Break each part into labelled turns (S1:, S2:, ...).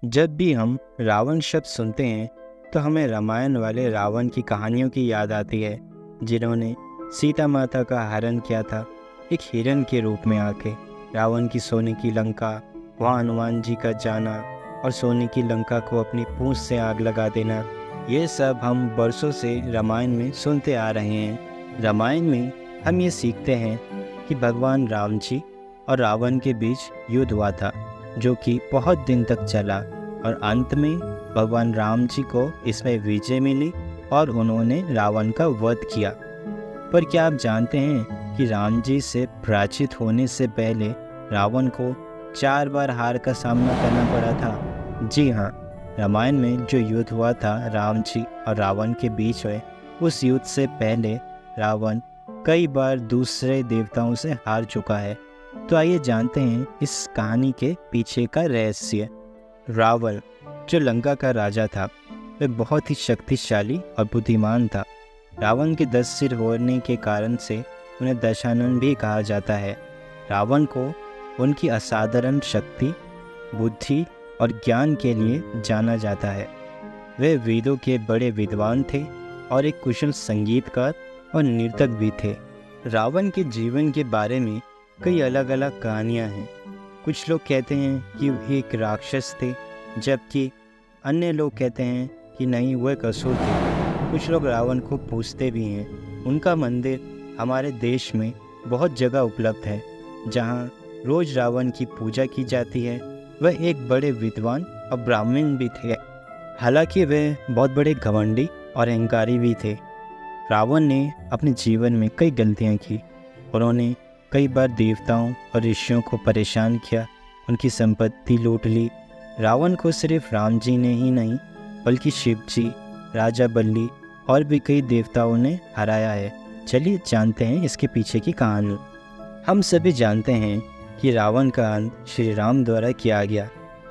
S1: जब भी हम रावण शब्द सुनते हैं तो हमें रामायण वाले रावण की कहानियों की याद आती है, जिन्होंने सीता माता का हरण किया था एक हिरण के रूप में आके। रावण की सोने की लंका, वहाँ हनुमान जी का जाना और सोने की लंका को अपनी पूंछ से आग लगा देना, ये सब हम बरसों से रामायण में सुनते आ रहे हैं। रामायण में हम ये सीखते हैं कि भगवान राम जी और रावण के बीच युद्ध हुआ था, जो कि बहुत दिन तक चला और अंत में भगवान राम जी को इसमें विजय मिली और उन्होंने रावण का वध किया। पर क्या आप जानते हैं कि राम जी से पराजित होने से पहले रावण को 4 बार हार का सामना करना पड़ा था? जी हाँ, रामायण में जो युद्ध हुआ था राम जी और रावण के बीच में, उस युद्ध से पहले रावण कई बार दूसरे देवताओं से हार चुका है। तो आइए जानते हैं इस कहानी के पीछे का रहस्य। रावण, जो लंका का राजा था, वह बहुत ही शक्तिशाली और बुद्धिमान था। रावण के 10 सिर होने के कारण से उन्हें दशानन भी कहा जाता है। रावण को उनकी असाधारण शक्ति, बुद्धि और ज्ञान के लिए जाना जाता है। वे वेदों के बड़े विद्वान थे और एक कुशल संगीतकार और नर्तक भी थे। रावण के जीवन के बारे में कई अलग अलग कहानियाँ हैं। कुछ लोग कहते हैं कि वह एक राक्षस थे, जबकि अन्य लोग कहते हैं कि नहीं, वह एक असुर थे। कुछ लोग रावण को पूजते भी हैं। उनका मंदिर हमारे देश में बहुत जगह उपलब्ध है, जहाँ रोज रावण की पूजा की जाती है। वह एक बड़े विद्वान और ब्राह्मण भी थे, हालांकि वे बहुत बड़े घमंडी और अहंकारी भी थे। रावण ने अपने जीवन में कई गलतियाँ की। उन्होंने कई बार देवताओं और ऋषियों को परेशान किया, उनकी संपत्ति लूट ली। रावण को सिर्फ राम जी ने ही नहीं, बल्कि शिव जी, राजा बल्ली और भी कई देवताओं ने हराया है। चलिए जानते हैं इसके पीछे की कहानी। हम सभी जानते हैं कि रावण का अंत श्री राम द्वारा किया गया,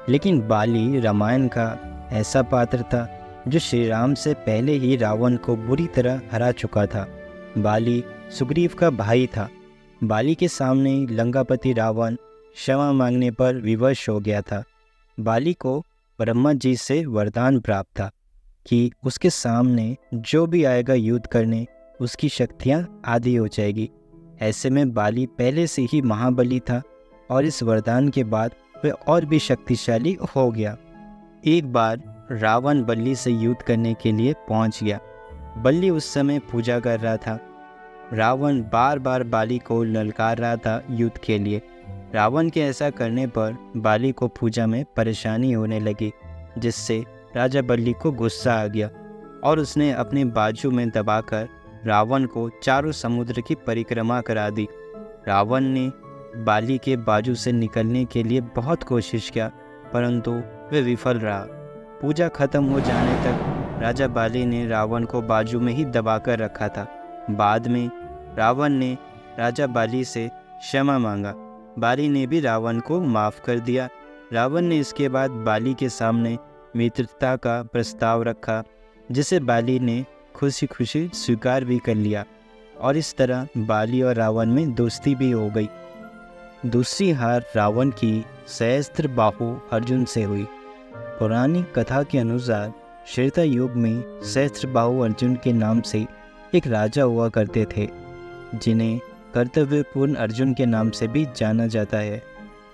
S1: लेकिन बाली रामायण का ऐसा पात्र था जो श्री राम से पहले ही रावण को बुरी तरह हरा चुका था। बाली सुग्रीव का भाई था। बाली के सामने लंकापति रावण क्षमा मांगने पर विवश हो गया था। बाली को ब्रह्मा जी से वरदान प्राप्त था कि उसके सामने जो भी आएगा युद्ध करने, उसकी शक्तियाँ आधी हो जाएगी। ऐसे में बाली पहले से ही महाबली था और इस वरदान के बाद वह और भी शक्तिशाली हो गया। एक बार रावण बल्ली से युद्ध करने के लिए पहुंच गया। बल्ली उस समय पूजा कर रहा था। रावण बार बार बाली को ललकार रहा था युद्ध के लिए। रावण के ऐसा करने पर बाली को पूजा में परेशानी होने लगी, जिससे राजा बल्ली को गुस्सा आ गया और उसने अपने बाजू में दबाकर रावण को चारों समुद्र की परिक्रमा करा दी। रावण ने बाली के बाजू से निकलने के लिए बहुत कोशिश किया, परंतु वह विफल रहा। पूजा खत्म हो जाने तक राजा बाली ने रावण को बाजू में ही दबाकर रखा था। बाद में रावण ने राजा बाली से क्षमा मांगा। बाली ने भी रावण को माफ़ कर दिया। रावण ने इसके बाद बाली के सामने मित्रता का प्रस्ताव रखा, जिसे बाली ने खुशी खुशी स्वीकार भी कर लिया और इस तरह बाली और रावण में दोस्ती भी हो गई। दूसरी हार रावण की सहस्त्रबाहु अर्जुन से हुई। पौराणिक कथा के अनुसार त्रेता युग में सहस्त्रबाहु अर्जुन के नाम से एक राजा हुआ करते थे, जिन्हें कर्तव्यपूर्ण अर्जुन के नाम से भी जाना जाता है।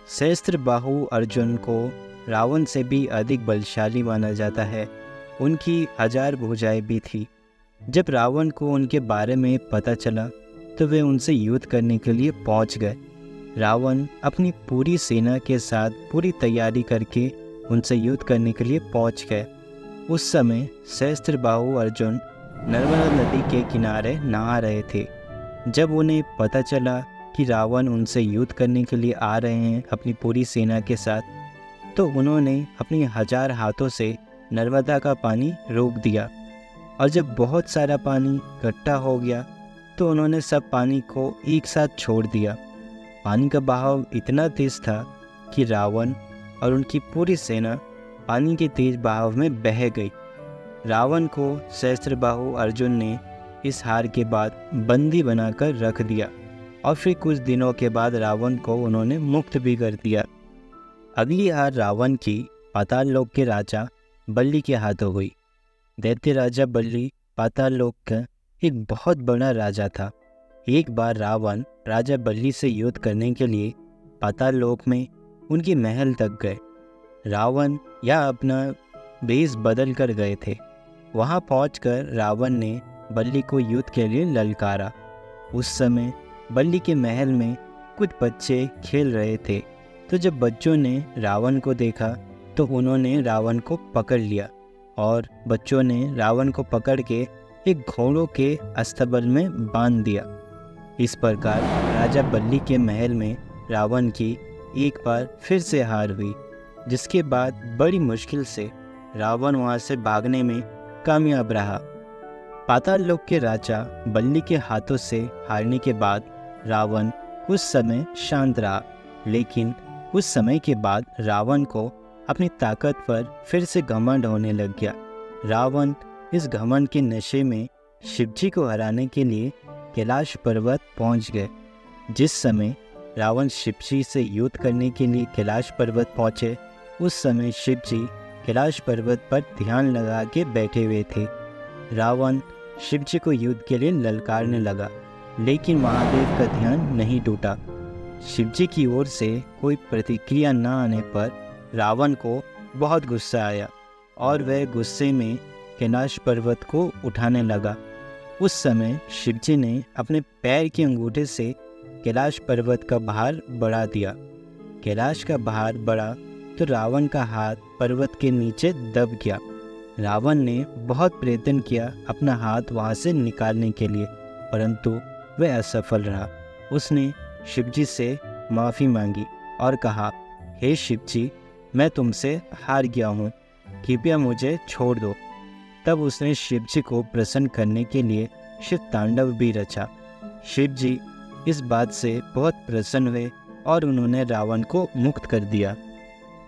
S1: सहस्त्रबाहु अर्जुन को रावण से भी अधिक बलशाली माना जाता है। उनकी 1000 भुजाएं भी थी। जब रावण को उनके बारे में पता चला तो वे उनसे युद्ध करने के लिए पहुंच गए। रावण अपनी पूरी सेना के साथ पूरी तैयारी करके उनसे युद्ध करने के लिए पहुंच गए। उस समय सहस्त्रबाहु अर्जुन नर्मदा नदी के किनारे नहा रहे थे। जब उन्हें पता चला कि रावण उनसे युद्ध करने के लिए आ रहे हैं अपनी पूरी सेना के साथ, तो उन्होंने अपनी 1000 हाथों से नर्मदा का पानी रोक दिया और जब बहुत सारा पानी इकट्ठा हो गया तो उन्होंने सब पानी को एक साथ छोड़ दिया। पानी का बहाव इतना तेज था कि रावण और उनकी पूरी सेना पानी के तेज बहाव में बह गई। रावण को सहस्त्रबाहु अर्जुन ने इस हार के बाद बंदी बनाकर रख दिया और फिर कुछ दिनों के बाद रावण को उन्होंने मुक्त भी कर दिया। अगली हार रावण की पाताल लोक के राजा बल्ली के हाथों हुई। दैत्य राजा बल्ली पाताल लोक का एक बहुत बड़ा राजा था। एक बार रावण राजा बल्ली से युद्ध करने के लिए पाताल लोक में उनके महल तक गए। रावण या अपना भेष बदल कर गए थे। वहां पहुंचकर रावण ने बल्ली को युद्ध के लिए ललकारा। उस समय बल्ली के महल में कुछ बच्चे खेल रहे थे, तो जब बच्चों ने रावण को देखा तो उन्होंने रावण को पकड़ लिया और बच्चों ने रावण को पकड़ के एक घोड़ों के अस्तबल में बांध दिया। इस प्रकार राजा बल्ली के महल में रावण की एक बार फिर से हार हुई, जिसके बाद बड़ी मुश्किल से रावण वहां से भागने में कामयाब रहा। पाताल लोक के राजा बल्ली के हाथों से हारने के बाद रावण कुछ समय शांत रहा, लेकिन कुछ समय के बाद रावण को अपनी ताकत पर फिर से घमंड होने लग गया। रावण इस घमंड के नशे में शिवजी को हराने के लिए कैलाश पर्वत पहुंच गए। जिस समय रावण शिवजी से युद्ध करने के लिए कैलाश पर्वत पहुंचे, उस समय शिवजी कैलाश पर्वत पर ध्यान लगा के बैठे हुए थे। रावण शिवजी को युद्ध के लिए ललकारने लगा, लेकिन महादेव का ध्यान नहीं टूटा। शिवजी की ओर से कोई प्रतिक्रिया न आने पर रावण को बहुत गुस्सा आया और वह गुस्से में कैलाश पर्वत को उठाने लगा। उस समय शिवजी ने अपने पैर के अंगूठे से कैलाश पर्वत का भार बढ़ा दिया। कैलाश का भार बढ़ा तो रावण का हाथ पर्वत के नीचे दब गया। रावण ने बहुत प्रयत्न किया अपना हाथ वहां से निकालने के लिए, परंतु वह असफल रहा। उसने शिवजी से माफ़ी मांगी और कहा, हे शिवजी, मैं तुमसे हार गया हूँ, कृपया मुझे छोड़ दो। तब उसने शिवजी को प्रसन्न करने के लिए शिव तांडव भी रचा। शिवजी इस बात से बहुत प्रसन्न हुए और उन्होंने रावण को मुक्त कर दिया।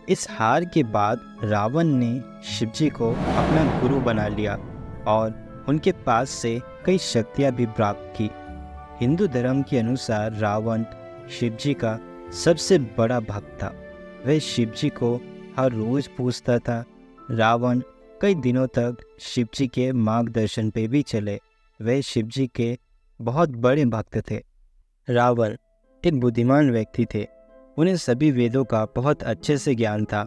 S1: इस हार के बाद रावण ने शिवजी को अपना गुरु बना लिया और उनके पास से कई शक्तियाँ भी प्राप्त की। हिंदू धर्म के अनुसार रावण शिवजी का सबसे बड़ा भक्त था। वह शिवजी को हर रोज पूजता था। रावण कई दिनों तक शिवजी के मार्गदर्शन पे भी चले। वह शिवजी के बहुत बड़े भक्त थे। रावण एक बुद्धिमान व्यक्ति थे। उन्हें सभी वेदों का बहुत अच्छे से ज्ञान था।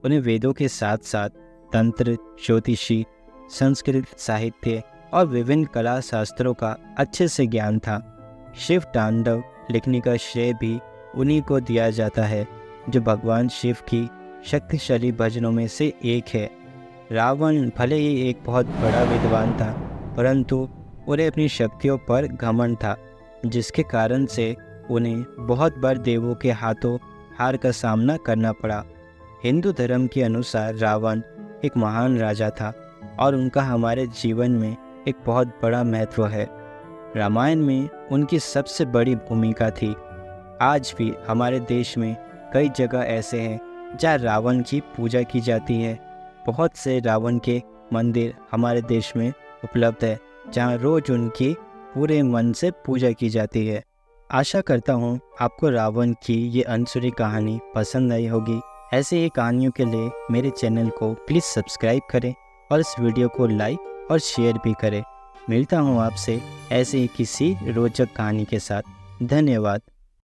S1: उन्हें वेदों के साथ साथ तंत्र, ज्योतिषी, संस्कृत साहित्य और विभिन्न कला शास्त्रों का अच्छे से ज्ञान था। शिव तांडव लिखने का श्रेय भी उन्हीं को दिया जाता है, जो भगवान शिव की शक्तिशाली भजनों में से एक है। रावण भले ही एक बहुत बड़ा विद्वान था, परंतु उन्हें अपनी शक्तियों पर घमंड था, जिसके कारण से उन्हें बहुत बार देवों के हाथों हार का सामना करना पड़ा। हिंदू धर्म के अनुसार रावण एक महान राजा था और उनका हमारे जीवन में एक बहुत बड़ा महत्व है। रामायण में उनकी सबसे बड़ी भूमिका थी। आज भी हमारे देश में कई जगह ऐसे हैं जहाँ रावण की पूजा की जाती है। बहुत से रावण के मंदिर हमारे देश में उपलब्ध है, जहाँ रोज उनकी पूरे मन से पूजा की जाती है। आशा करता हूँ आपको रावण की ये अनसुनी कहानी पसंद आई होगी। ऐसे ही कहानियों के लिए मेरे चैनल को प्लीज़ सब्सक्राइब करें और इस वीडियो को लाइक और शेयर भी करें। मिलता हूँ आपसे ऐसे ही किसी रोचक कहानी के साथ। धन्यवाद।